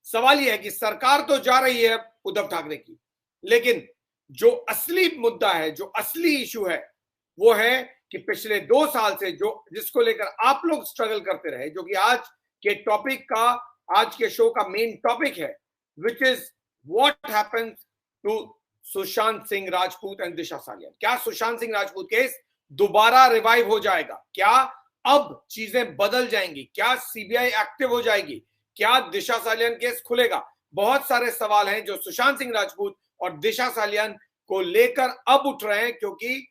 सवाल यह है कि सरकार तो जा रही है उद्धव ठाकरे की, लेकिन जो असली मुद्दा है, जो असली इशू है, वो है कि पिछले 2 साल से जिसको लेकर आप लोग स्ट्रगल करते रहे, जो कि आज के टॉपिक का, आज के शो का मेन टॉपिक है, which is what happens to Sushant Singh Rajput and Disha Salian. क्या सुशांत सिंह राजपूत केस दोबारा रिवाइव हो जाएगा? क्या अब चीजें बदल जाएंगी? क्या सीबीआई एक्टिव हो जाएगी? क्या दिशा सालियान केस खुलेगा? बहुत सारे सवाल हैं जो सुशांत सिंह राजपूत और दिशा सालियान को लेकर अब उठ रहे हैं, क्योंकि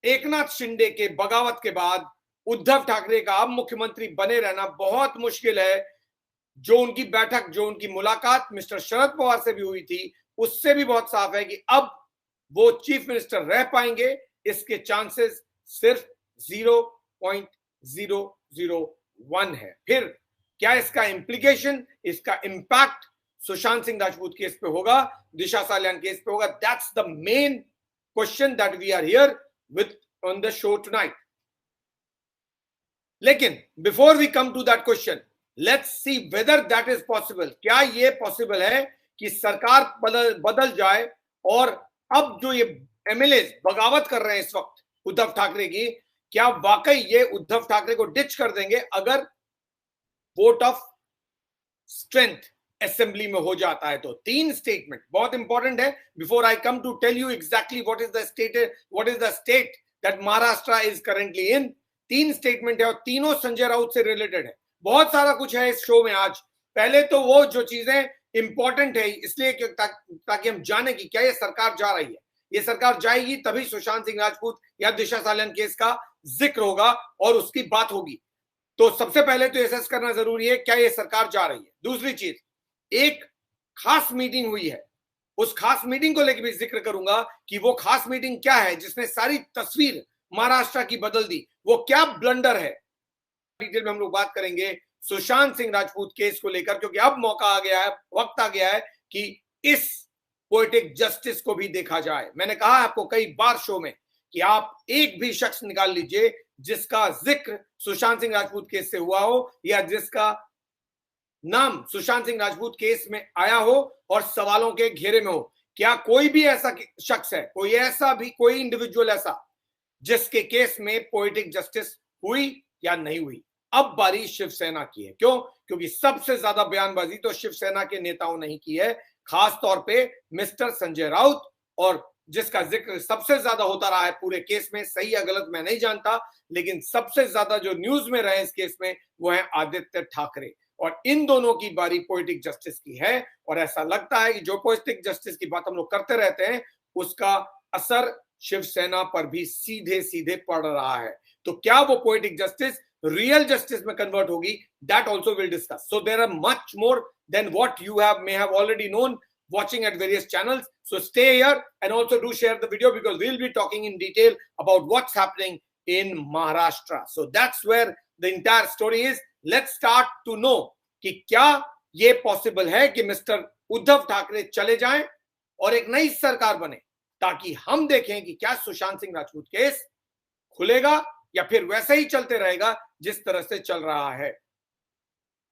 एकनाथ शिंदे के बगावत के बाद उद्धव ठाकरे का अब मुख्यमंत्री बने रहना बहुत मुश्किल है। जो उनकी बैठक, जो उनकी मुलाकात मिस्टर शरद पवार से भी हुई थी, उससे भी बहुत साफ है कि अब वो चीफ मिनिस्टर रह पाएंगे, इसके चांसेस सिर्फ 0.001 है। फिर क्या इसका इंप्लीकेशन, इसका इंपैक्ट सुशांत सिंह राजपूत केस पे होगा, दिशा सालियान केस पे होगा? That's the main question that we are here with on the show tonight. लेकिन before we come to that question, let's see whether that is possible. क्या ये पॉसिबल है कि सरकार बदल जाए और अब जो ये एमएलए बगावत कर रहे हैं इस वक्त उद्धव ठाकरे की, क्या वाकई ये उद्धव ठाकरे को डिच कर देंगे अगर वोट ऑफ स्ट्रेंथ असेंबली में हो जाता है? तो 3 स्टेटमेंट बहुत इंपॉर्टेंट है। Before I come to tell you exactly what is the state that Maharashtra is currently in, 3 statement है और तीनों संजय राउत से रिलेटेड है। बहुत सारा कुछ है इस शो में आज। पहले तो वो जो चीजें इंपॉर्टेंट है, इसलिए ताकि हम जाने कि क्या ये सरकार जा रही है। ये सरकार जाएगी तभी सुशांत सिंह राजपूत या दिशा सालियान केस का जिक्र होगा और उसकी बात होगी। तो सबसे पहले तो एसेस करना जरूरी है, क्या ये सरकार जा रही है। दूसरी चीज, एक खास मीटिंग हुई है, उस खास मीटिंग को लेकर भी जिक्र करूंगा कि वो खास मीटिंग क्या है जिसने सारी तस्वीर महाराष्ट्र की बदल दी, वो क्या ब्लंडर है। डिटेल में हम लोग बात करेंगे सुशांत सिंह राजपूत केस को लेकर, क्योंकि अब मौका आ गया है, वक्त आ गया है कि इस पोएटिक जस्टिस को भी देखा जाए। मैंने कहा आपको कई बार शो में कि आप एक भी शख्स निकाल लीजिए जिसका जिक्र सुशांत सिंह राजपूत केस से हुआ हो या जिसका नाम सुशांत सिंह राजपूत केस में आया हो और सवालों के घेरे में हो। क्या कोई भी ऐसा शख्स है, कोई इंडिविजुअल ऐसा जिसके केस में पोएटिक जस्टिस हुई या नहीं हुई? अब बारी शिवसेना की है। क्यों? क्योंकि सबसे ज्यादा बयानबाजी तो शिवसेना के नेताओं ने ही की है, खास तौर पे मिस्टर संजय राउत, और जिसका जिक्र सबसे ज्यादा होता रहा है पूरे केस में। सही या गलत मैं नहीं जानता, लेकिन सबसे ज्यादा जो न्यूज में रहे इस केस में वो है आदित्य ठाकरे, और इन दोनों की बारी पोएटिक जस्टिस की है। और ऐसा लगता है कि जो पोएटिक जस्टिस की बात हम लोग करते रहते हैं उसका असर शिवसेना पर भी सीधे सीधे पड़ रहा है। तो क्या वो पोएटिक जस्टिस रियल जस्टिस में कन्वर्ट होगी? That also will discuss. So there are much more than what you may have already known watching at various channels. So stay here and also do share the video because we'll be talking in detail about what's happening in Maharashtra. So that's where the entire story is. Let's start to know कि क्या ये possible है कि mister Uddhav Thackeray चले जाएं और एक नई सरकार बने, ताकि हम देखें कि क्या सुशांत सिंह राजपूत केस खुलेगा या फिर वैसे ही चलते रहेगा जिस तरह से चल रहा है।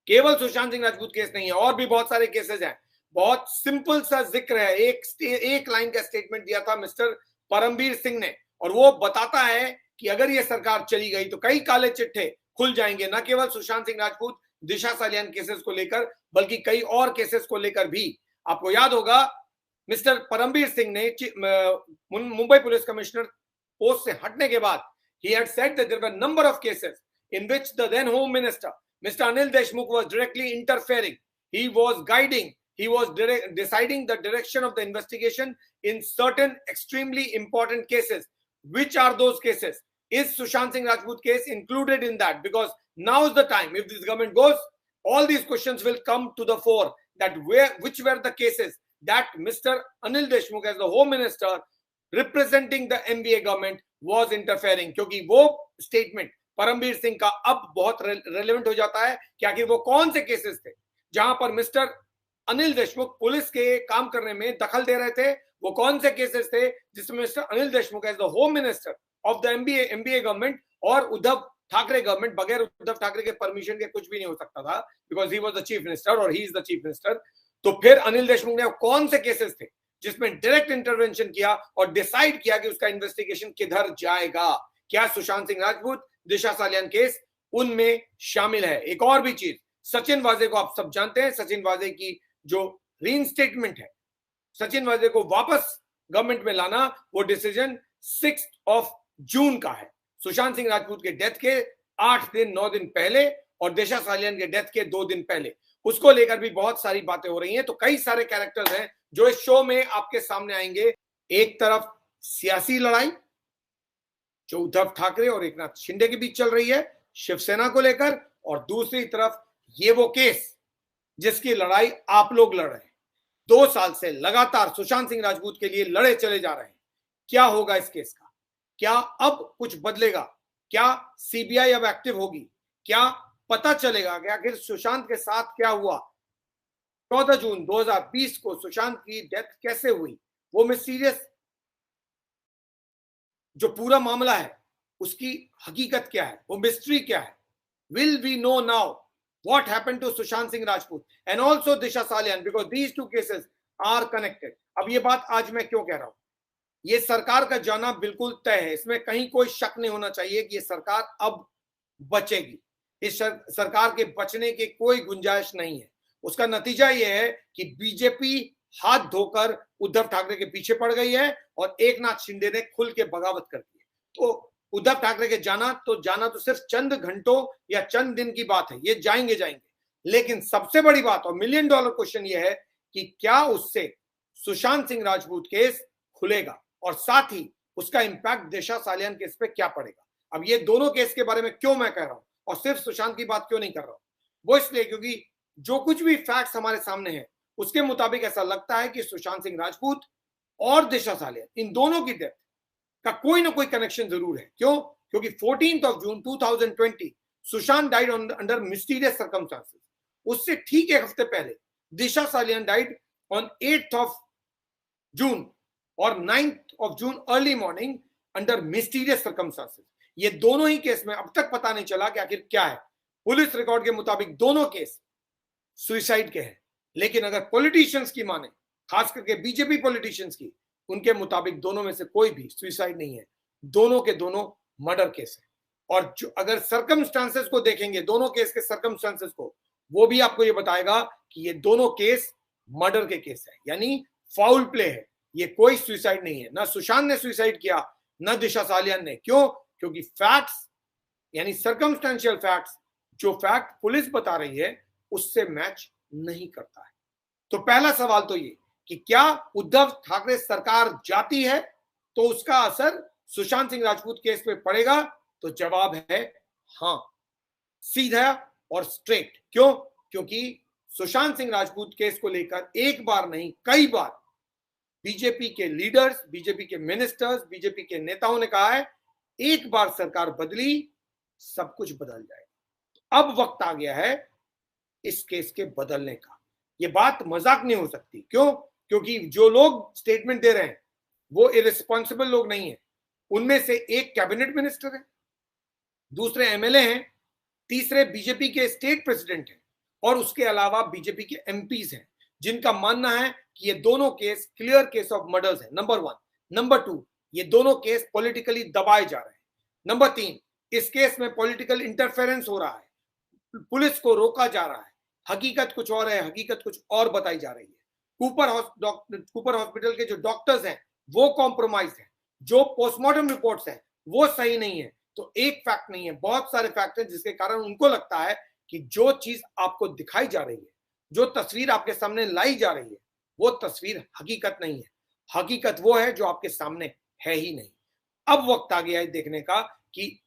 केवल सुशांत सिंह राजपूत केस नहीं है, और भी बहुत सारे केसेस हैं। बहुत सिंपल सा जिक्र है, एक लाइन का स्टेटमेंट दिया था मिस्टर परमबीर सिंह ने, और वो बताता है कि अगर ये सरकार चली गई तो कई काले चिट्ठे खुल जाएंगे, न केवल सुशांत सिंह राजपूत दिशा सालियान केसेस को लेकर बल्कि कई और केसेस को लेकर भी। आपको याद होगा मिस्टर परमबीर सिंह ने मुंबई पुलिस कमिश्नर पोस्ट से हटने के बाद he had said that there were a number of cases in which the then home minister Mr. Anil Deshmukh was directly interfering. He was guiding, he was deciding the direction of the investigation in certain extremely important cases. Which are those cases? Is Sushant Singh Rajput case included in that? Because now is the time. If this government goes, all these questions will come to the fore, that which were the cases that Mr. Anil Deshmukh as the home minister representing the MBA government was interfering. क्योंकि वो statement Parambir Singh का अब बहुत relevant हो जाता है कि आखिर वो कौन से केसेस थे जहां पर मिस्टर अनिल देशमुख पुलिस के काम करने में दखल दे रहे थे। वो कौन से केसेस थे जिसमें mister Anil Deshmukh as the home minister of the MVA government और उद्धव ठाकरे गवर्नमेंट, बगैर उद्धव ठाकरे के परमिशन के कुछ भी नहीं हो सकता था, because he was the chief minister और he is the chief minister. तो फिर अनिल देशमुख ने कौन से केसेस थे जिसमें डायरेक्ट इंटरवेंशन किया और डिसाइड किया कि उसका इन्वेस्टिगेशन किधर जाएगा? क्या सुशांत सिंह राजपूत, दिशा सालियान केस उनमें शामिल है? एक और भी चीज, सचिन वाजे को आप सब जानते हैं, सचिन वाजे की जो रीइंस्टेटमेंट है, सचिन वाजे को वापस गवर्नमेंट में लाना, वो डिसीजन 6 जून का है, सुशांत सिंह राजपूत के डेथ के 8-9 दिन पहले और दिशा सालियान के डेथ के 2 दिन पहले। उसको लेकर भी बहुत सारी बातें हो रही हैं। तो कई सारे कैरेक्टर्स हैं जो इस शो में आपके सामने आएंगे। एक तरफ सियासी लड़ाई जो उद्धव ठाकरे और एकनाथ शिंदे के बीच चल रही है शिवसेना को लेकर, और दूसरी तरफ ये वो केस जिसकी लड़ाई आप लोग लड़ रहे हैं, 2 साल से लगातार सुशांत सिंह राजपूत के लिए लड़े चले जा रहे हैं। क्या होगा इस केस का? क्या अब कुछ बदलेगा? क्या सीबीआई अब एक्टिव होगी? क्या पता चलेगा कि आखिर सुशांत के साथ क्या हुआ? 14 जून 2020 को सुशांत की डेथ कैसे हुई? वो मिस्टीरियस जो पूरा मामला है उसकी हकीकत क्या है, वो मिस्ट्री क्या है? Will we know now what happened to Sushant Singh Rajput and also Disha Salian, because these two cases are connected. अब ये बात आज मैं क्यों कह रहा हूं? ये सरकार का जाना बिल्कुल तय है, इसमें कहीं कोई शक नहीं होना चाहिए कि ये सरकार अब बचेगी। इस सरकार के बचने की कोई गुंजाइश नहीं है। उसका नतीजा ये है कि बीजेपी हाथ धोकर उद्धव ठाकरे के पीछे पड़ गई है और एकनाथ शिंदे ने खुल के बगावत कर दी है। तो उद्धव ठाकरे के जाना तो सिर्फ चंद घंटों या चंद दिन की बात है, ये जाएंगे। लेकिन सबसे बड़ी बात और $1 मिलियन क्वेश्चन ये है कि क्या उससे सुशांत सिंह राजपूत केस खुलेगा और साथ ही उसका इंपैक्ट दिशा सालियान केस पे क्या पड़ेगा? अब ये दोनों केस के बारे में क्यों मैं कह रहा हूं और सिर्फ सुशांत की बात क्यों नहीं कर रहा हूं, वो इसलिए क्योंकि जो कुछ भी फैक्ट्स हमारे सामने हैं उसके मुताबिक ऐसा लगता है कि सुशांत सिंह राजपूत और दिशा सालियान, इन दोनों की डेथ का कोई ना कोई कनेक्शन जरूर है। क्यों? क्योंकि 14 June 2020 Sushant died under mysterious circumstances. उससे ठीक एक हफ्ते पहले Disha Salian died on 8 June और 9 June early morning under mysterious circumstances. ये दोनों ही केस में अब तक पता नहीं चला कि आखिर क्या है। पुलिस रिकॉर्ड के मुताबिक दोनों केस सुसाइड के हैं, लेकिन अगर पॉलिटिशियंस की माने, खास करके बीजेपी पॉलिटिशियंस की, उनके मुताबिक दोनों में से कोई भी सुसाइड नहीं है, दोनों के दोनों मर्डर केस है। और जो अगर सर्कमस्टांसेस को देखेंगे, दोनों केस के सर्कमस्टांसेस को, वो भी आपको ये बताएगा कि ये दोनों केस मर्डर के केस है, यानी फाउल प्ले है। ये कोई सुसाइड नहीं है, ना सुशांत ने सुसाइड किया ना दिशा सालियान ने। क्यों? क्योंकि फैक्ट्स यानी सर्कमस्टेंशियल फैक्ट्स, जो फैक्ट पुलिस बता रही है उससे मैच नहीं करता है। तो पहला सवाल तो ये कि क्या उद्धव ठाकरे सरकार जाती है तो उसका असर सुशांत सिंह राजपूत केस पे पड़ेगा? तो जवाब है हां, सीधा और स्ट्रेट। क्यों? क्योंकि सुशांत सिंह राजपूत केस को लेकर एक बार नहीं कई बार बीजेपी के लीडर्स, बीजेपी के मिनिस्टर्स, बीजेपी के नेताओं ने कहा है एक बार सरकार बदली सब कुछ बदल जाएगा। अब वक्त आ गया है इस केस के बदलने का। ये बात मजाक नहीं हो सकती। क्यों? क्योंकि जो लोग स्टेटमेंट दे रहे हैं वो इरेस्पॉन्सिबल लोग नहीं है। उनमें से एक कैबिनेट मिनिस्टर है, दूसरे एमएलए हैं, तीसरे बीजेपी के स्टेट प्रेसिडेंट हैं और उसके अलावा बीजेपी के एमपीज हैं, जिनका मानना है कि ये दोनों case clear case of murders है। नंबर 1। नंबर 2, ये दोनों केस पॉलिटिकली दबाए जा रहे हैं। नंबर 3, इस केस में पॉलिटिकल इंटरफेरेंस हो रहा है, पुलिस को रोका जा रहा है। हकीकत कुछ और है, हकीकत कुछ और बताई जा रही है। कूपर हॉस्पिटल के जो डॉक्टर्स हैं वो कॉम्प्रोमाइज हैं, जो पोस्टमार्टम रिपोर्ट्स हैं वो सही नहीं है। तो एक फैक्ट नहीं है, बहुत सारे फैक्ट हैं जिसके कारण उनको लगता है कि जो चीज आपको दिखाई जा रही है, जो तस्वीर आपके सामने लाई जा रही है, वो तस्वीर हकीकत नहीं है। हकीकत वो है जो आपके सामने है ही नहीं। अब वक्त आ गया है देखने का कि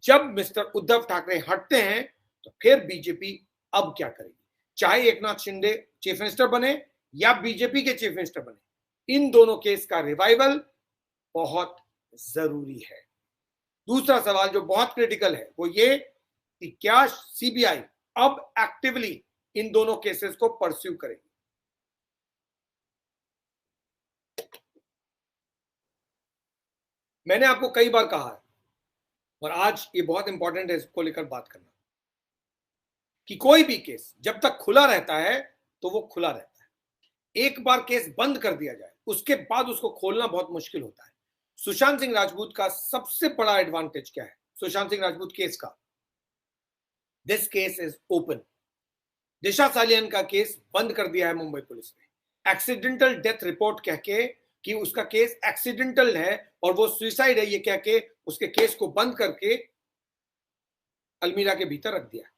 जब मिस्टर उद्धव ठाकरे हटते हैं तो फिर बीजेपी अब क्या करेगी। चाहे एकनाथ शिंदे चीफ मिनिस्टर बने या बीजेपी के चीफ मिनिस्टर बने, इन दोनों केस का रिवाइवल बहुत जरूरी है। दूसरा सवाल जो बहुत क्रिटिकल है वो ये कि क्या सीबीआई अब एक्टिवली इन दोनों केसेस को परस्यू करेगी। मैंने आपको कई बार कहा है और आज ये बहुत इंपॉर्टेंट है इसको लेकर बात करना, कि कोई भी केस जब तक खुला रहता है तो वो खुला रहता है। एक बार केस बंद कर दिया जाए उसके बाद उसको खोलना बहुत मुश्किल होता है। सुशांत सिंह राजपूत का सबसे बड़ा एडवांटेज क्या है? सुशांत सिंह राजपूत केस का, दिस केस इज ओपन। दिशा सालियान का केस बंद कर दिया है मुंबई पुलिस ने, एक्सीडेंटल डेथ रिपोर्ट कह के कि उसका केस एक्सीडेंटल है और वो सुसाइड है, ये कह के उसके केस को बंद करके अलमीरा के भीतर रख दिया।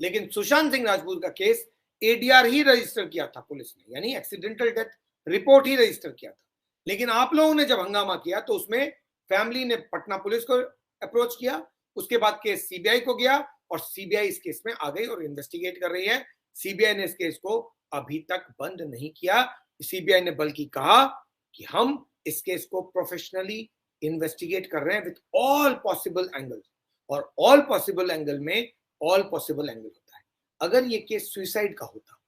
लेकिन सुशांत सिंह राजपूत का केस एडीआर ही रजिस्टर किया था पुलिस ने, यानी एक्सीडेंटल डेथ रिपोर्ट ही रजिस्टर किया था। लेकिन आप लोगों ने जब हंगामा किया तो उसमें फैमिली ने पटना पुलिस को अप्रोच किया, उसके बाद केस सीबीआई को गया और सीबीआई इस केस में आ गई और इन्वेस्टिगेट कर रही है। सीबीआई ने इस केस को अभी तक बंद नहीं किया। सीबीआई ने बल्कि कहा कि हम इस केस को प्रोफेशनली इन्वेस्टिगेट कर रहे हैं विद ऑल पॉसिबल एंगल्स, और ऑल पॉसिबल एंगल में ऑल पॉसिबल एंगल होता है। अगर ये केस सुसाइड का होता,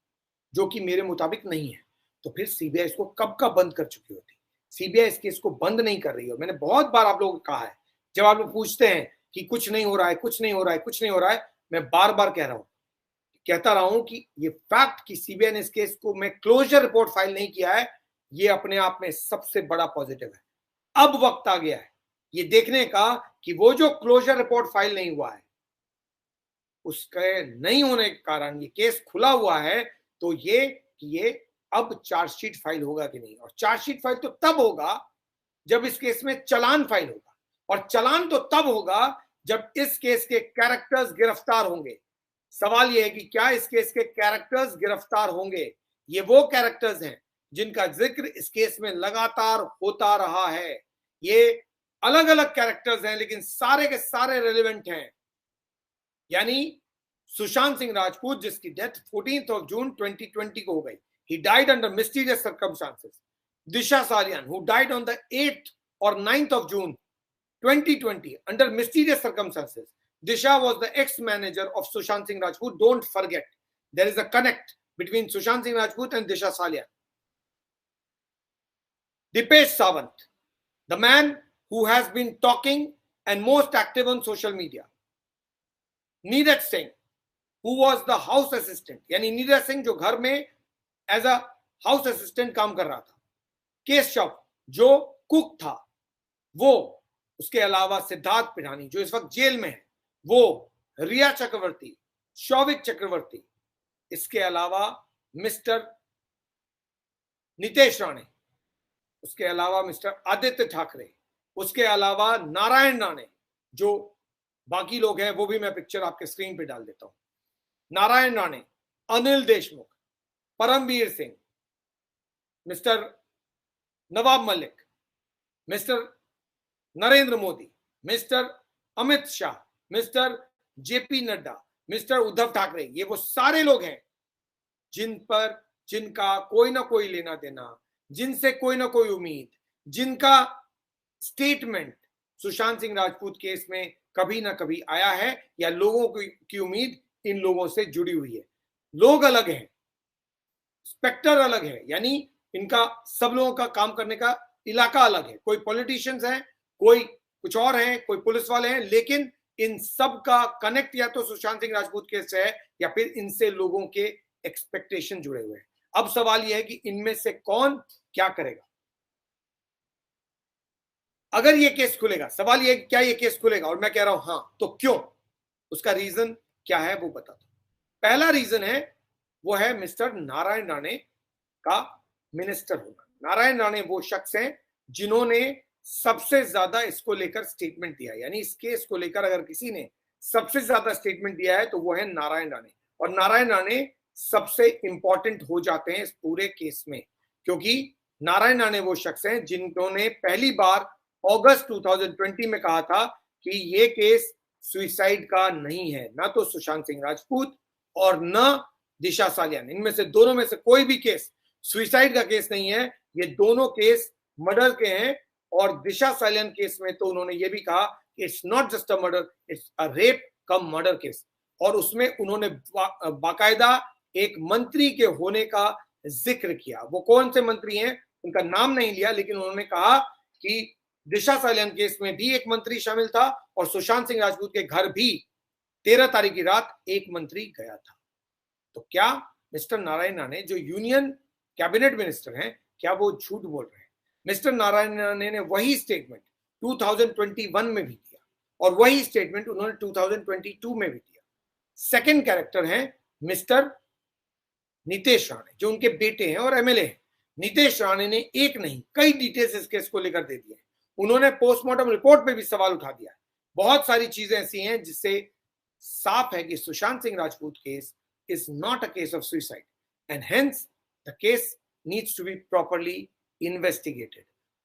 जो कि मेरे मुताबिक नहीं है, तो फिर सीबीआई इसको कब का बंद कर चुकी होती। सीबीआई इस केस को बंद नहीं कर रही है। मैंने बहुत बार आप लोगों को कहा है, जब आप लोग पूछते हैं कि कुछ नहीं हो रहा है, कुछ नहीं हो रहा है, कुछ नहीं हो रहा है, मैं बार बार कहता रहा हूं कि ये फैक्ट कि सीबीआई ने इस केस को में क्लोजर रिपोर्ट फाइल नहीं किया है, ये अपने आप में सबसे बड़ा पॉजिटिव है। अब वक्त आ गया है ये देखने का कि वो जो क्लोजर रिपोर्ट फाइल नहीं हुआ है, उसके नहीं होने के कारण ये केस खुला हुआ है, तो ये अब चार्जशीट फाइल होगा कि नहीं। और चार्जशीट फाइल तो तब होगा जब इस केस में चालान फाइल होगा, और चालान तो तब होगा जब इस केस के कैरेक्टर्स गिरफ्तार होंगे। सवाल यह है कि क्या इस केस के कैरेक्टर्स गिरफ्तार होंगे? ये वो कैरेक्टर्स हैं जिनका जिक्र इस केस में लगातार होता रहा है। ये अलग अलग कैरेक्टर्स हैं लेकिन सारे के सारे रेलेवेंट हैं। यानी सुशांत सिंह राजपूत जिसकी डेथ 14 जून 2020 को हो गई, he died under mysterious circumstances. Disha Salian, who died on the 8th or 9th of June 2020 under mysterious circumstances. Disha was the ex-manager of Sushant Singh Rajput. Don't forget, there is a connect between Sushant Singh Rajput and Disha Salian. Dipesh Sawant, the man who has been talking and most active on social media. Neeraj Singh, who was the house assistant, यानी नीरज सिंह जो घर में as a house assistant काम कर रहा था। केशव जो cook था वो, उसके अलावा सिद्धार्थ पिढ़ानी जो इस वक्त जेल में है वो, रिया चक्रवर्ती, शौविक चक्रवर्ती, इसके अलावा मिस्टर नितेश राणे, उसके अलावा मिस्टर आदित्य ठाकरे, उसके अलावा नारायण राणे, जो बाकी लोग हैं वो भी मैं पिक्चर आपके स्क्रीन पे डाल देता हूं। Narayan Rane, Anil Deshmukh, Parambir Singh, mister Nawab Malik, mister Narendra Modi, mister Amit Shah, mister JP Nadda, mister Uddhav Thackeray, ये वो सारे लोग हैं जिनका कोई ना कोई लेना देना, जिनसे कोई ना कोई उम्मीद, जिनका स्टेटमेंट सुशांत सिंह राजपूत केस में कभी ना कभी आया है, या लोगों की उम्मीद इन लोगों से जुड़ी हुई है। लोग अलग हैं, स्पेक्टर अलग है, यानी इनका सब लोगों का काम करने का इलाका अलग है। कोई पॉलिटिशियंस हैं, कोई कुछ और हैं, कोई पुलिस वाले हैं, लेकिन इन सब का कनेक्ट या तो सुशांत सिंह राजपूत केस से है या फिर इनसे लोगों के एक्सपेक्टेशन जुड़े हुए हैं। अब सवाल यह है कि इनमें से कौन क्या करेगा। अगर ये केस खुलेगा, सवाल यह है कि क्या ये केस खुलेगा, और मैं कह रहा हूं हां, तो क्यों, उसका रीजन क्या है वो बता दो। पहला रीजन है वो है मिस्टर नारायण राणे का मिनिस्टर होना। नारायण राणे वो शख्स हैं जिन्होंने सबसे ज्यादा इसको लेकर स्टेटमेंट दिया, यानी इस केस को लेकर अगर किसी ने सबसे ज्यादा स्टेटमेंट दिया है तो वो है नारायण राणे। और नारायण राणे सबसे इंपॉर्टेंट हो जाते हैं इस पूरे केस में, क्योंकि नारायण राणे वो शख्स हैं जिन्होंने पहली बार अगस्त 2020 में कहा था कि ये केस सुसाइड का नहीं है, ना तो सुशांत सिंह राजपूत और न दिशा सालियान, इनमें से दोनों में से कोई भी केस सुसाइड का केस नहीं है, ये दोनों केस मर्डर के हैं। और दिशा सालियान केस में तो उन्होंने ये भी कहा कि it's not just a murder, it's a rape come murder case. और उसमें उन्होंने बाकायदा एक मंत्री के होने का जिक्र किया। वो कौन से मंत्री हैं उनका नाम नहीं लिया, लेकिन उन्होंने कहा कि दिशा सालियान केस में भी एक मंत्री शामिल था और सुशांत सिंह राजपूत के घर भी 13 तारीख की रात एक मंत्री गया था। तो क्या मिस्टर नारायण राणे जो यूनियन कैबिनेट मिनिस्टर हैं, क्या वो झूठ बोल रहे हैं? मिस्टर नारायण राणे ने वही स्टेटमेंट 2021 में भी दिया और वही स्टेटमेंट उन्होंने 2022 में भी दिया। सेकंड कैरेक्टर है मिस्टर नीतीश राणे जो उनके बेटे हैं और एमएलए हैं। नीतीश राणे ने एक नहीं कई डिटेल्स इस केस को लेकर दे दिए। उन्होंने पोस्टमार्टम रिपोर्ट पे भी सवाल उठा दिया है। बहुत सारी चीजें ऐसी हैं जिससे साफ है कि Sushant Singh Rajput case is not a case of suicide and hence the case needs to be properly investigated.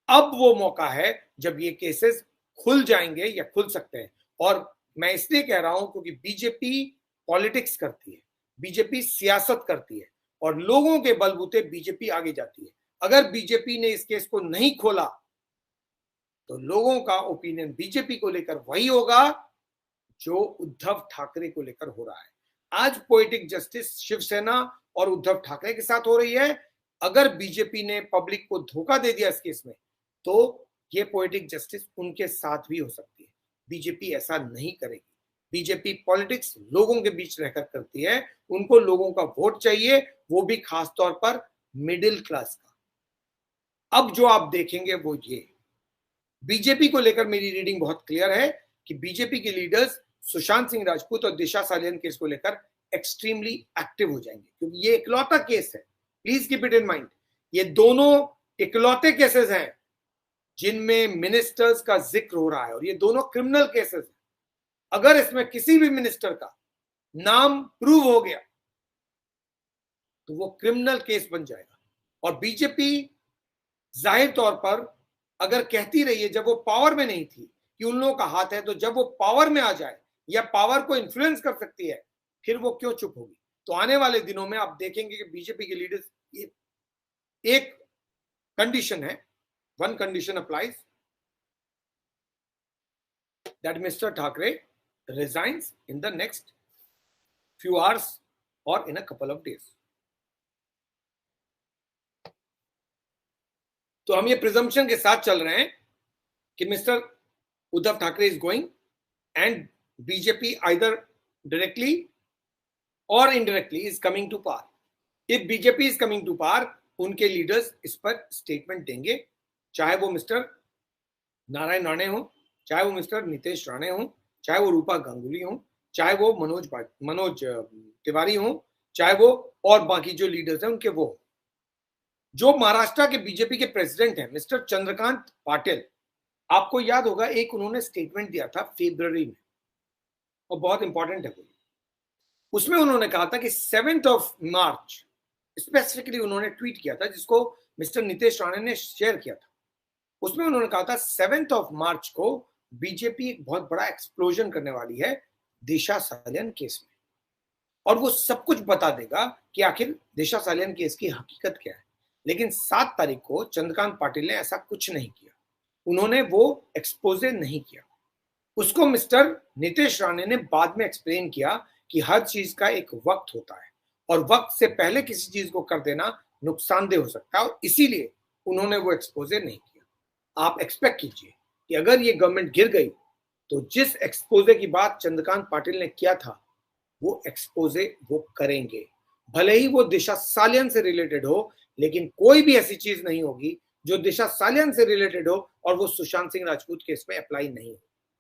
अब वो मौका है जब ये केसेस खुल जाएंगे या खुल सकते हैं। और मैं इसलिए कह रहा हूं क्योंकि बीजेपी पॉलिटिक्स करती है, बीजेपी सियासत करती है और लोगों के बलबूते बीजेपी आगे जाती है। अगर बीजेपी ने इस केस को नहीं खोला तो लोगों का ओपिनियन बीजेपी को लेकर वही होगा जो उद्धव ठाकरे को लेकर हो रहा है। आज पोएटिक जस्टिस शिवसेना और उद्धव ठाकरे के साथ हो रही है। अगर बीजेपी ने पब्लिक को धोखा दे दिया इस केस में तो ये पोएटिक जस्टिस उनके साथ भी हो सकती है। बीजेपी ऐसा नहीं करेगी। बीजेपी पॉलिटिक्स लोगों के बीच रहकर करती है। उनको लोगों का वोट चाहिए, वो भी खास तौर पर मिडिल क्लास का। अब जो आप देखेंगे वो ये बीजेपी को लेकर मेरी रीडिंग बहुत क्लियर है कि बीजेपी के लीडर्स सुशांत सिंह राजपूत और दिशा सालियान केस को लेकर एक्सट्रीमली एक्टिव हो जाएंगे क्योंकि ये इकलौता केस है। Please keep it in mind, ये दोनों इकलौते केसेस हैं जिनमें मिनिस्टर्स का जिक्र हो रहा है और ये दोनों क्रिमिनल केसेस हैं। अगर इसमें किसी भी मिनिस्टर का नाम प्रूव हो गया तो वो क्रिमिनल केस बन जाएगा। और बीजेपी जाहिर तौर पर अगर कहती रही है जब वो पावर में नहीं थी कि उन लोगों का हाथ है, तो जब वो पावर में आ जाए या पावर को इन्फ्लुएंस कर सकती है फिर वो क्यों चुप होगी? तो आने वाले दिनों में आप देखेंगे कि बीजेपी के लीडर्स, एक कंडीशन है, one condition applies, that mister Thackeray resigns in the next few hours और इन अ कपल ऑफ डेज। तो हम ये प्रिजम्पशन के साथ चल रहे हैं कि mister Uddhav Thackeray is going and BJP either directly और indirectly is coming to power. If BJP is coming to power, उनके लीडर्स इस पर स्टेटमेंट देंगे, चाहे वो मिस्टर नारायण राणे हो, चाहे वो मिस्टर नीतीश राणे हो, चाहे वो रूपा गांगुली हो, चाहे वो मनोज तिवारी हो, चाहे वो और बाकी जो लीडर्स हैं उनके वो। जो महाराष्ट्र के बीजेपी के प्रेसिडेंट हैं मिस्टर चंद्रकांत पाटिल, आपको याद होगा एक उन्होंने स्टेटमेंट दिया था फरवरी में और बहुत इंपॉर्टेंट है वो। उसमें उन्होंने कहा था कि 7th of March स्पेसिफिकली उन्होंने ट्वीट किया था जिसको मिस्टर नीतीश राणे ने शेयर किया था। उसमें उन्होंने कहा था 7th of March को बीजेपी एक बहुत बड़ा एक्सप्लोजन करने वाली है दिशा सालियान केस में और वो सब कुछ बता देगा कि आखिर दिशा सालियान केस की हकीकत क्या है। लेकिन 7 तारीख को चंद्रकांत पाटिल ने ऐसा कुछ नहीं किया, उन्होंने वो एक्सपोजे नहीं किया। उसको मिस्टर नीतीश राणे ने बाद में एक्सप्लेन किया कि हर चीज का एक वक्त होता है और वक्त से पहले किसी चीज को कर देना नुकसानदेह हो सकता है और इसीलिए उन्होंने वो एक्सपोजे नहीं किया। आप एक्सपेक्ट कीजिए कि अगर ये गवर्नमेंट गिर गई तो जिस एक्सपोजे की बात चंद्रकांत पाटिल ने किया था वो एक्सपोजे वो करेंगे, भले ही वो दिशा सालियान से रिलेटेड हो, लेकिन कोई भी ऐसी चीज नहीं होगी जो दिशा सालियान से रिलेटेड हो और वो सुशांत सिंह राजपूत केस में अप्लाई नहीं हो।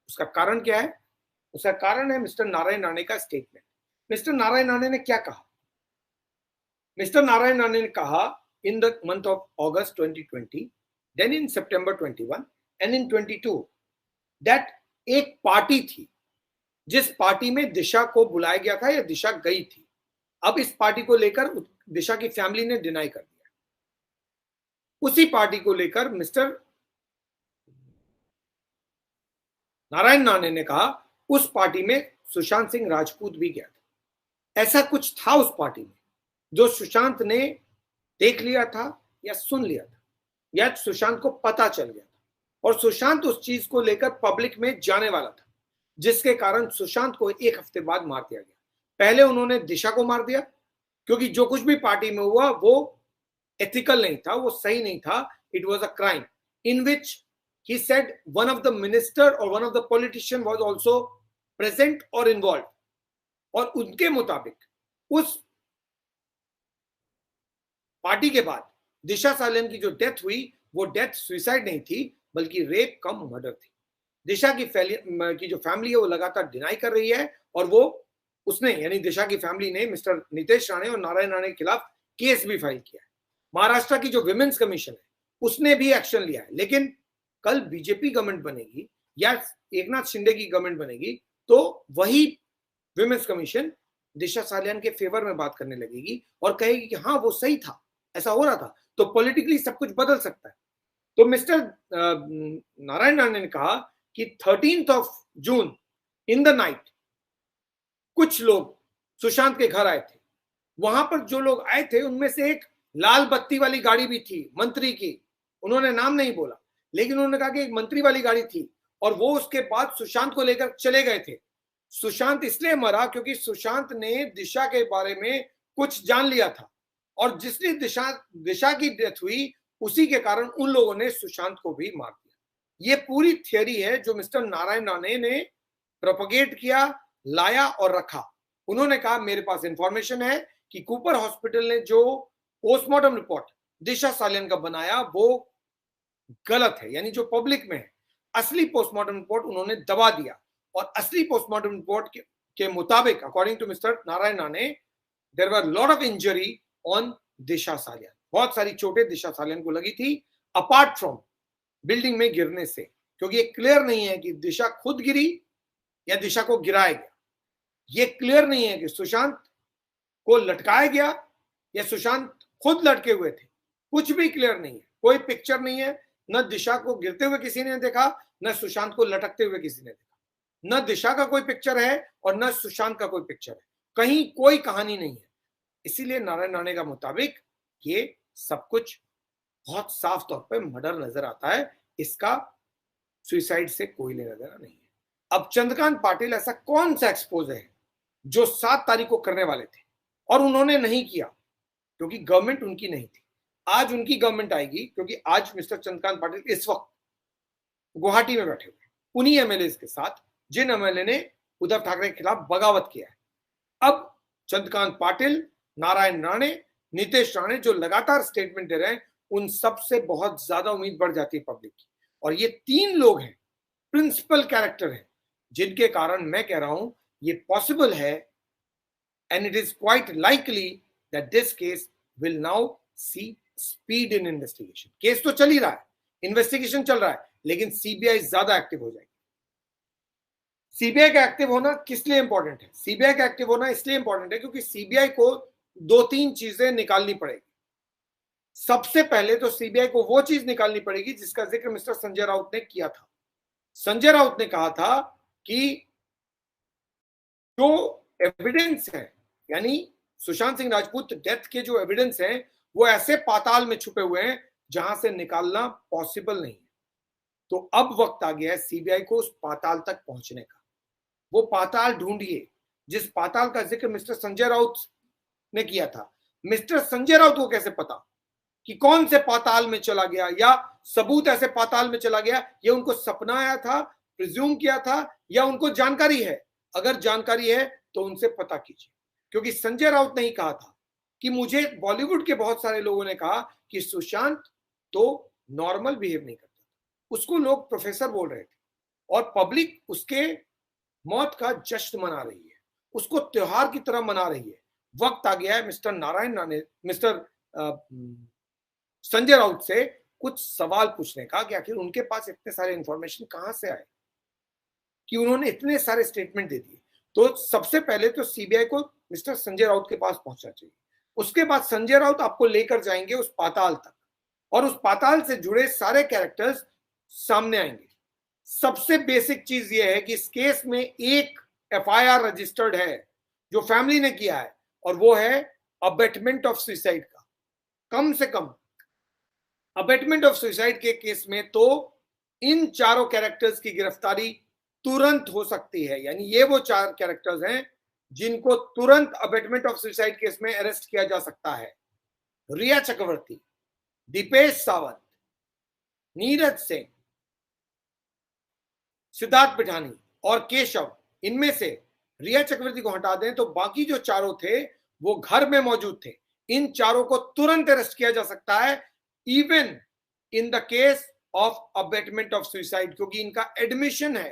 उसका कारण क्या है? उसका कारण है मिस्टर नारायण राणे का स्टेटमेंट। मिस्टर नारायण राणे ने क्या कहा? मिस्टर नारायण राणे ने कहा in the month of August 2020, then in September 21 and in 22 that एक पार्टी थी जिस पार्टी में दिशा को बुलाया गया था या दिशा गई थी। अब इस पार्टी को लेकर दिशा की फैमिली ने डिनाई कर दिया। उसी पार्टी को लेकर मिस्टर नारायण राणे ने कहा उस पार्टी में सुशांत सिंह राजपूत भी गया था। ऐसा कुछ था उस पार्टी में जो सुशांत ने देख लिया था या सुन लिया था या सुशांत को पता चल गया था और सुशांत उस चीज को लेकर पब्लिक में जाने वाला था, जिसके कारण सुशांत को एक हफ्ते बाद मार दिया गया। पहले उन्होंने दिशा को मार दिया क्योंकि जो कुछ भी पार्टी में हुआ वो एथिकल नहीं था, वो सही नहीं था। It was a crime in which he said one of the minister or one of the politician was also present or involved. और उनके मुताबिक उस पार्टी के बाद दिशा सालियान की जो डेथ हुई वो डेथ सुसाइड नहीं थी बल्कि रेप कम मर्डर थी। दिशा की जो फैमिली है वो लगातार डिनाई कर रही है और वो उसने यानी दिशा की फैमिली ने मिस्टर नितेश राणे और नारायण राणे के खिलाफ केस भी फाइल किया है। महाराष्ट्र की जो विमेन्स कमीशन है उसने भी एक्शन लिया है। लेकिन कल बीजेपी गवर्नमेंट बनेगी या एकनाथ शिंदे की गवर्नमेंट बनेगी तो वही विमेन्स कमीशन दिशा सालियान के फेवर में बात करने लगेगी और कहेगी कि हाँ वो सही था, ऐसा हो रहा था। तो पॉलिटिकली सब कुछ बदल सकता है। तो मिस्टर नारायण राणे ने कहा कि 13 जून इन द नाइट कुछ लोग सुशांत के घर आए थे। वहां पर जो लोग आए थे उनमें से एक लाल बत्ती वाली गाड़ी भी थी मंत्री की, उन्होंने नाम नहीं बोला लेकिन उन्होंने कहा कि एक मंत्री वाली गाड़ी थी और वो उसके बाद सुशांत को लेकर चले गए थे। सुशांत इसलिए मरा क्योंकि सुशांत ने दिशा के बारे में कुछ जान लिया था और जिसने दिशा की डेथ हुई उसी के कारण उन लोगों ने सुशांत को भी मार दिया। ये पूरी थियरी है जो मिस्टर नारायण राणे ने प्रोपगेट किया, लाया और रखा। उन्होंने कहा मेरे पास इंफॉर्मेशन है कि कूपर हॉस्पिटल ने जो पोस्टमार्टम रिपोर्ट दिशा सालियान का बनाया वो गलत है, यानी जो पब्लिक में है। असली पोस्टमार्टम रिपोर्ट उन्होंने दबा दिया और असली पोस्टमार्टम रिपोर्ट के मुताबिक according to mister Narayan Rane there were lot of injury on Disha Salian. बहुत सारी चोटें दिशा सालियान को लगी थी अपार्ट फ्रॉम बिल्डिंग में गिरने से, क्योंकि ये क्लियर नहीं है कि दिशा खुद गिरी या दिशा को गिराया गया। ये क्लियर नहीं है कि सुशांत को लटकाया गया या सुशांत खुद लटके हुए थे। कुछ भी क्लियर नहीं है, कोई पिक्चर नहीं है। न दिशा को गिरते हुए किसी ने देखा, न सुशांत को लटकते हुए किसी ने देखा। न दिशा का कोई पिक्चर है और न सुशांत का कोई पिक्चर है, कहीं कोई कहानी नहीं है। इसीलिए नारायण राणे का मुताबिक ये सब कुछ बहुत साफ तौर पे मर्डर नजर आता है, इसका सुसाइड से कोई लेना देना नहीं है। अब चंद्रकांत पाटिल ऐसा कौन सा एक्सपोज है जो 7 तारीख को करने वाले थे और उन्होंने नहीं किया क्योंकि गवर्नमेंट उनकी नहीं थी। आज उनकी गवर्नमेंट आएगी क्योंकि आज मिस्टर चंद्रकांत पाटिल इस वक्त गुवाहाटी में बैठे हुए उन्हीं एमएलए के साथ जिन एमएलए ने उद्धव ठाकरे के खिलाफ बगावत किया है। अब चंद्रकांत पाटिल, नारायण राणे, नितेश राणे जो लगातार स्टेटमेंट दे रहे हैं उन सब से बहुत ज्यादा उम्मीद बढ़ जाती है पब्लिक की। और ये 3 लोग हैं, प्रिंसिपल कैरेक्टर हैं, जिनके कारण मैं कह रहा हूं ये पॉसिबल है and it is quite likely that this case will now see speed in investigation. Case तो चल ही रहा है, इन्वेस्टिगेशन चल रहा है, लेकिन सीबीआई ज्यादा एक्टिव हो जाएगी। सीबीआई का एक्टिव होना किस लिए इंपॉर्टेंट है? सीबीआई का एक्टिव होना इसलिए इंपॉर्टेंट है क्योंकि सीबीआई को 2-3 चीजें निकालनी पड़ेगी। सबसे पहले तो सीबीआई को वो चीज निकालनी पड़ेगी जिसका जिक्र मिस्टर संजय राउत ने किया था। संजय राउत ने कहा था कि जो एविडेंस है, यानी सुशांत सिंह राजपूत डेथ के जो एविडेंस हैं वो ऐसे पाताल में छुपे हुए हैं जहां से निकालना पॉसिबल नहीं है। तो अब वक्त आ गया है सीबीआई को उस पाताल तक पहुंचने का। वो पाताल ढूंढिए जिस पाताल का जिक्र मिस्टर संजय राउत ने किया था। मिस्टर संजय राउत को कैसे पता कि कौन से पाताल में चला गया या सबूत ऐसे पाताल में चला गया? ये उनको सपना आया था, प्रिज्यूम किया था, या उनको जानकारी है? अगर जानकारी है तो उनसे पता कीजिए, क्योंकि संजय राउत ने ही कहा था कि मुझे बॉलीवुड के बहुत सारे लोगों ने कहा कि सुशांत तो नॉर्मल बिहेव नहीं करता, उसको लोग प्रोफेसर बोल रहे थे और पब्लिक उसके मौत का जश्न मना रही है, उसको त्योहार की तरह मना रही है। वक्त आ गया है मिस्टर नारायण राणे, मिस्टर संजय राउत से कुछ सवाल पूछने का कि आखिर उनके पास इतने सारे इंफॉर्मेशन कहां से आए कि उन्होंने इतने सारे स्टेटमेंट दे दिए। तो सबसे पहले तो सीबीआई को मिस्टर संजय राउत के पास पहुंचना चाहिए। उसके बाद संजय राउत आपको लेकर जाएंगे उस पाताल तक और उस पाताल से जुड़े सारे कैरेक्टर्स सामने आएंगे। सबसे बेसिक चीज यह है कि इस केस में एक एफआईआर रजिस्टर्ड है जो फैमिली ने किया है और वो है अबेटमेंट ऑफ सुसाइड का। कम से कम अबेटमेंट ऑफ सुसाइड के केस में तो इन चारों कैरेक्टर्स की गिरफ्तारी तुरंत हो सकती है। यानी ये वो 4 कैरेक्टर्स हैं जिनको तुरंत अबेटमेंट ऑफ सुसाइड केस में अरेस्ट किया जा सकता है। रिया चक्रवर्ती, दीपेश सावंत, नीरज सिंह, सिद्धार्थ पिठानी और केशव, इनमें से रिया चक्रवर्ती को हटा दें तो बाकी जो चारों थे वो घर में मौजूद थे। इन चारों को तुरंत अरेस्ट किया जा सकता है, even in the case of abetment of suicide, क्योंकि इनका एडमिशन है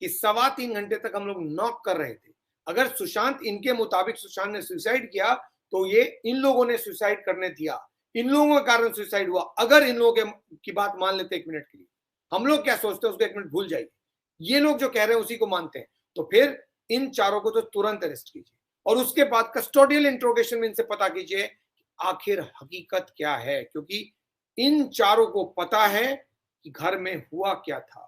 कि 3.25 घंटे तक हम लोग नॉक कर रहे थे। अगर सुशांत, इनके मुताबिक सुशांत ने सुसाइड किया तो ये इन लोगों ने सुसाइड करने दिया, इन लोगों के कारण सुसाइड हुआ। अगर इन लोगों की बात मान लेते 1 मिनट के लिए, हम लोग क्या सोचते हैं उसको 1 मिनट भूल जाइए, ये लोग जो कह रहे हैं उसी को मानते हैं, तो फिर इन चारों को तो तुरंत अरेस्ट कीजिए और उसके बाद कस्टोडियल इंट्रोगेशन में इनसे पता कीजिए आखिर हकीकत क्या है, क्योंकि इन चारों को पता है कि घर में हुआ क्या था।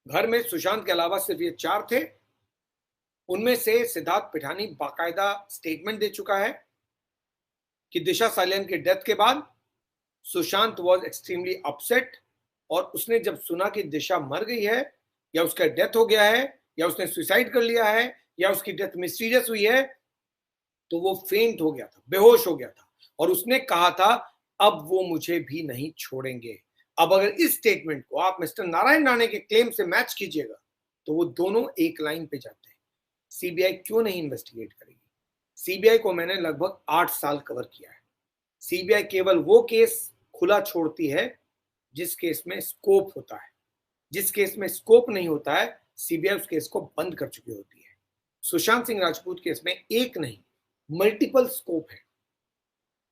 घर में सुशांत के अलावा सिर्फ ये 4 थे। उनमें से सिद्धार्थ पिठानी बाकायदा स्टेटमेंट दे चुका है कि दिशा सालियान के डेथ के बाद सुशांत वॉज एक्सट्रीमली अपसेट, और उसने जब सुना कि दिशा मर गई है या उसका डेथ हो गया है या उसने सुसाइड कर लिया है या उसकी डेथ मिस्टीरियस हुई है, तो वो फेंट हो गया था, बेहोश हो गया था, और उसने कहा था अब वो मुझे भी नहीं छोड़ेंगे। अब अगर इस स्टेटमेंट को आप मिस्टर नारायण राणे के क्लेम से मैच कीजिएगा तो वो दोनों एक लाइन पे जाते हैं। सीबीआई क्यों नहीं इन्वेस्टिगेट करेगी? सीबीआई को मैंने लगभग 8 साल कवर किया है। सीबीआई केवल वो केस खुला छोड़ती है जिस केस में स्कोप होता है। जिस केस में स्कोप नहीं होता है, सीबीआई उस केस को बंद कर चुकी होती है। सुशांत सिंह राजपूत केस में एक नहीं, मल्टीपल स्कोप है।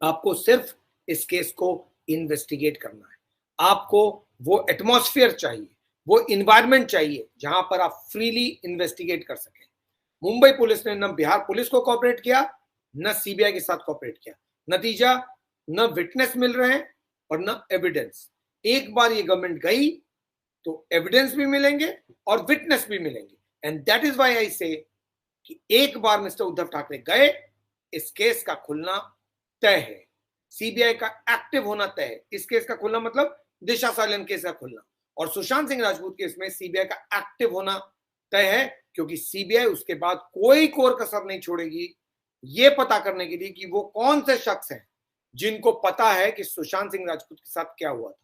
आपको सिर्फ इस केस को इन्वेस्टिगेट करना है। आपको वो एटमॉस्फेयर चाहिए, वो इन्वायरमेंट चाहिए जहां पर आप फ्रीली इन्वेस्टिगेट कर सकें। मुंबई पुलिस ने न बिहार पुलिस को कोऑपरेट किया, न सीबीआई के साथ कोऑपरेट किया। नतीजा, न विटनेस मिल रहे हैं और न एविडेंस। एक बार ये गवर्नमेंट गई तो एविडेंस भी मिलेंगे और विटनेस भी मिलेंगे, and that is why I से कि एक बार मिस्टर उद्धव ठाकरे गए, इस केस का खुलना तय है। सीबीआई का एक्टिव होना तय है। इस केस का खुलना मतलब दिशा सालियान केस का खुलना, और सुशांत सिंह राजपूत केस में सीबीआई का एक्टिव होना तय है, क्योंकि सीबीआई उसके बाद कोई कोर कसर नहीं छोड़ेगी ये पता करने के लिए कि वो कौन से शख्स हैं जिनको पता है कि सुशांत सिंह राजपूत के साथ क्या हुआ था।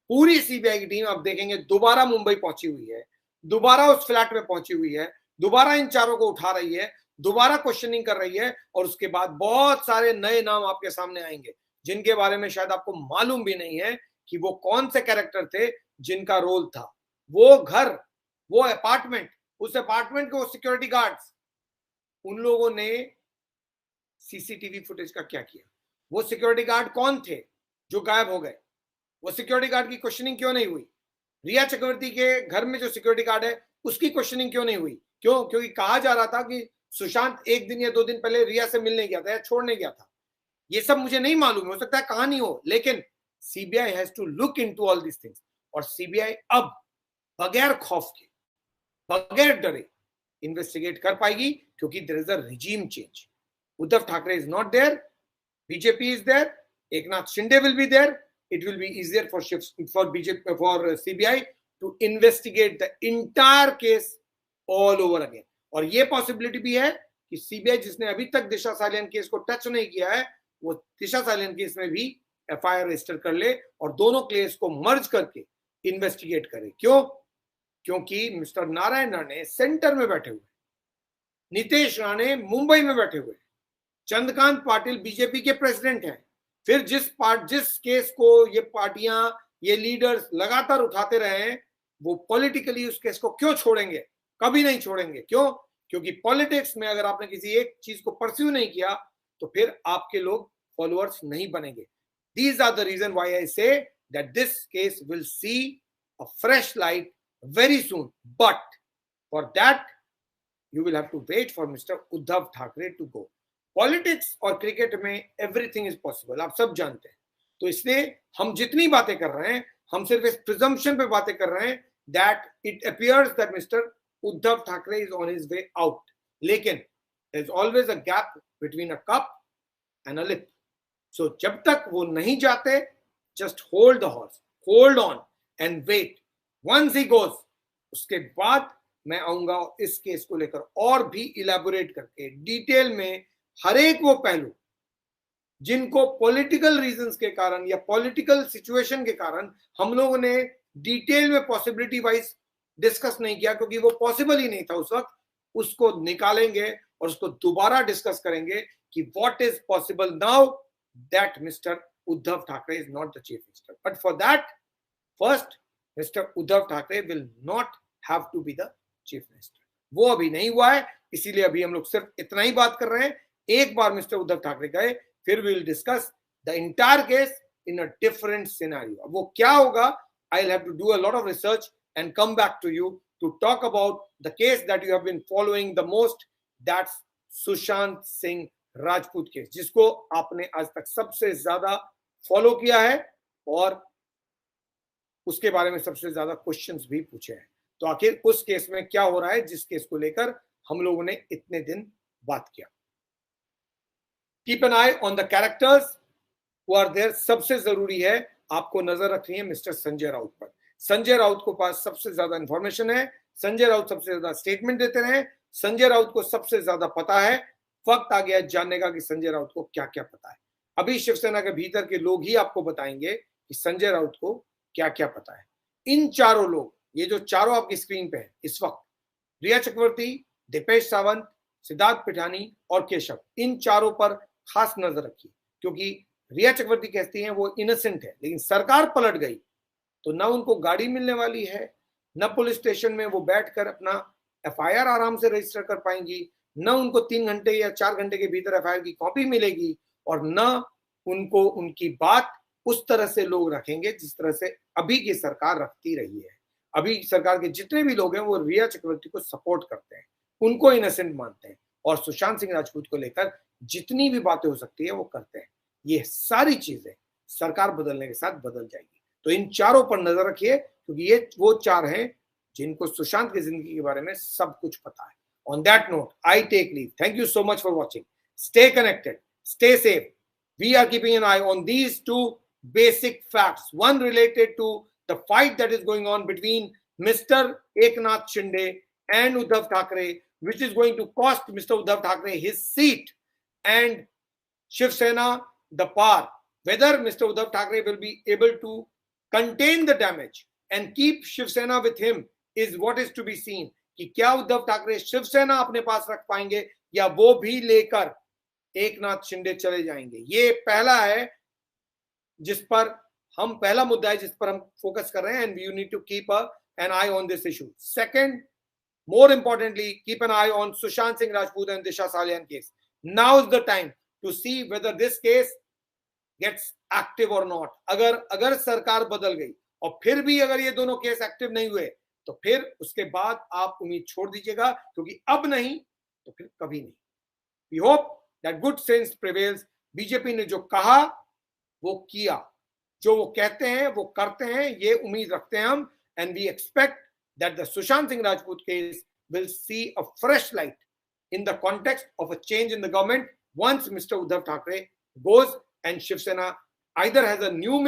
पूरी सीबीआई की टीम आप देखेंगे दोबारा मुंबई पहुंची हुई है, दोबारा उस फ्लैट में पहुंची हुई है, दोबारा इन चारों को उठा रही है, दोबारा क्वेश्चनिंग कर रही है, और उसके बाद बहुत सारे नए नाम आपके सामने आएंगे जिनके बारे में शायद आपको मालूम भी नहीं है कि वो कौन से कैरेक्टर थे जिनका रोल था। वो घर, वो अपार्टमेंट, उस अपार्टमेंट के वो सिक्योरिटी गार्ड्स, उन लोगों ने सीसीटीवी फुटेज का क्या किया? वो सिक्योरिटी गार्ड कौन थे जो गायब हो गए? वो सिक्योरिटी गार्ड की क्वेश्चनिंग क्यों नहीं हुई? रिया चक्रवर्ती के घर में जो सिक्योरिटी गार्ड है उसकी क्वेश्चनिंग क्यों नहीं हुई? क्यों? क्योंकि कहा जा रहा था कि सुशांत 1 दिन या 2 दिन पहले रिया से मिलने गया था या छोड़ने गया था। ये सब मुझे नहीं मालूम, हो सकता है कहानी हो, लेकिन CBI has to look into all this things. और सीबीआई अब बगैर खौफ के, बगैर डरे इन्वेस्टिगेट कर पाएगी, क्योंकि there is a regime change. Uddhav Thackeray is not there, BJP is there, Eknath Shinde will be there. It will be easier for BJP, for CBI to investigate the entire case all over again. और ये possibility भी है कि CBI, जिसने अभी तक दिशा Salian case को touch नहीं किया है, वो दिशा सालियान केस में भी एफआईआर रजिस्टर कर ले और दोनों केस को मर्ज करके इन्वेस्टिगेट करे। क्यों? क्योंकि मिस्टर नारायण राणे सेंटर में बैठे हुए, नीतीश राणे मुंबई में बैठे हुए, चंद्रकांत पाटिल बीजेपी के प्रेसिडेंट हैं। फिर जिस केस को ये पार्टियां, ये लीडर्स लगातार उठाते रहे हैं, वो पॉलिटिकली उस केस को क्यों छोड़ेंगे? कभी नहीं छोड़ेंगे। क्यों? क्योंकि पॉलिटिक्स में अगर आपने किसी एक चीज को परस्यू नहीं किया तो फिर आपके लोग फॉलोअर्स नहीं बनेंगे। These are the reason why I say that this case will see a fresh light very soon, but for that you will have to wait for mister Uddhav Thackeray to go. Politics और cricket में everything is possible, आप सब जानते हैं। तो इसलिए हम जितनी बातें कर रहे हैं, हम सिर्फ इस प्रिजम्पशन पे बातें कर रहे हैं that it appears that mister Uddhav Thackeray is on his way out, लेकिन there is always a gap between a cup and a lip. So जब तक वो नहीं जाते, just hold the horse, hold on and wait. Once he goes, उसके बाद मैं आऊंगा इस केस को लेकर और भी इलेबोरेट करके, डिटेल में हर एक वो पहलू जिनको पॉलिटिकल रीजंस के कारण या पॉलिटिकल सिचुएशन के कारण हम लोगों ने डिटेल में पॉसिबिलिटी वाइज डिस्कस नहीं किया, क्योंकि वो पॉसिबल ही नहीं था उस वक्त, उसको निकालेंगे और उसको दोबारा डिस्कस करेंगे कि what is possible now that mister Uddhav Thackeray is not the chief minister. But for that first mister Uddhav Thackeray will not have to be the chief minister. वो अभी नहीं हुआ है, इसीलिए अभी हम लोग सिर्फ इतना ही बात कर रहे हैं. एक बार मिस्टर उद्धव ठाकरे गए, फिर we will discuss the entire case in a different scenario. वो क्या होगा, I will have to do a lot of research and come back to you to talk about the case that you have been following the most, that's Sushant Singh Rajput case, जिसको आपने आज तक सबसे ज्यादा follow किया है और उसके बारे में सबसे ज्यादा क्वेश्चंस भी पूछे हैं. तो आखिर उस केस में क्या हो रहा है जिस केस को लेकर हम लोगों ने इतने दिन बात किया. Keep an eye on the characters who are there. सबसे जरूरी है आपको नजर रखनी है मिस्टर संजय राउत पर. संजय राउत को पास सबसे ज्यादा इंफॉर्मेशन है, संजय राउत सबसे ज्यादा स्टेटमेंट देते रहे, संजय राउत को सबसे ज्यादा पता है. वक्त आ गया जानने का कि संजय राउत को क्या क्या पता है. अभी शिवसेना के भीतर के लोग ही आपको बताएंगे कि संजय राउत को क्या क्या पता है. इन चारों लोग, ये जो चारों आपकी स्क्रीन पे है इस वक्त, रिया चक्रवर्ती, दीपेश सावंत, सिद्धार्थ पिठानी और केशव, इन चारों पर खास नजर रखिए, क्योंकि रिया चक्रवर्ती कहती है वो इनोसेंट है, लेकिन सरकार पलट गई तो ना उनको गाड़ी मिलने वाली है, न पुलिस स्टेशन में वो बैठकर अपना एफआईआर आराम से रजिस्टर कर पाएंगी, न उनको 3 घंटे या 4 घंटे के भीतर एफआईआर की कॉपी मिलेगी, और न उनको उनकी बात उस तरह से लोग रखेंगे जिस तरह से अभी की सरकार रखती रही है. अभी सरकार के जितने भी लोग हैं वो रिया चक्रवर्ती को सपोर्ट करते हैं, उनको इनोसेंट मानते हैं, और सुशांत सिंह राजपूत को लेकर जितनी भी बातें हो सकती है वो करते हैं. ये सारी चीजें सरकार बदलने के साथ बदल जाएगी. तो इन चारों पर नजर रखिए, क्योंकि ये वो चार हैं जिनको सुशांत की जिंदगी के बारे में सब कुछ पता है. On that note I take leave. Thank you so much for watching. Stay connected, stay safe. We are keeping an eye on these 2 basic facts. One related to the fight that is going on between Mr. Eknath Shinde and Uddhav Thackeray, which is going to cost Mr. Uddhav Thackeray his seat, and Shiv Sena the power. Whether Mr. Uddhav Thackeray will be able to contain the damage and keep Shiv Sena with him is what is to be seen. कि क्या उद्धव ठाकरे शिव सेना अपने पास रख पाएंगे या वो भी लेकर एकनाथ शिंदे चले जाएंगे. ये पहला है जिस पर हम, पहला मुद्दा है जिस पर हम फोकस कर रहे हैं, and you need to keep an eye on this issue. Second, more importantly, keep an eye on Sushant Singh Rajput and Disha Salian case. Now is the time to see whether this case gets active or not. अगर सरकार बदल गई और फिर भी अगर ये दोनों केस एक्टिव नहीं हुए तो फिर उसके बाद आप उम्मीद छोड़ दीजिएगा, क्योंकि अब नहीं तो फिर कभी नहीं. We hope that good sense prevails. BJP ने जो कहा वो किया, जो वो कहते हैं वो करते हैं, ये उम्मीद रखते हैं हम. And we expect that the Sushant Singh Rajput case will see a fresh light in the context of a change in the government once Mr. Uddhav Thackeray goes and Shiv Sena either has a new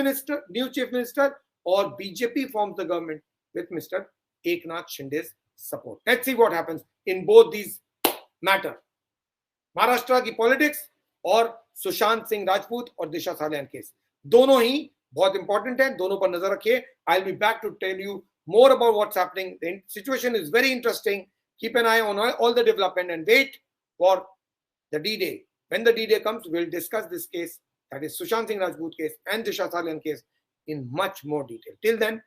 chief minister, or BJP forms the government with Mr. Eknath Shinde's support. Let's see what happens in both these matters. Maharashtra की politics और सुशांत सिंह राजपूत और दिशा Salian case, दोनों ही बहुत important है, दोनों पर नजर रखिए. I will be back to tell you more about what's happening. The situation is very interesting. Keep an eye on all the development and wait for the D-Day. When the D-Day comes, we'll discuss this case, that is Sushant Singh Rajput case and Disha Salian case, in much more detail. Till then,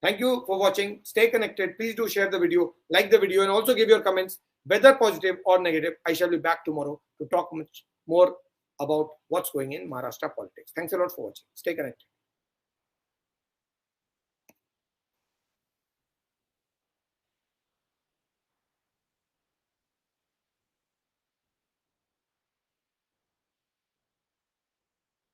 thank you for watching. Stay connected. Please do share the video, like the video, and also give your comments, whether positive or negative. I shall be back tomorrow to talk much more about what's going in Maharashtra politics. Thanks a lot for watching. Stay connected.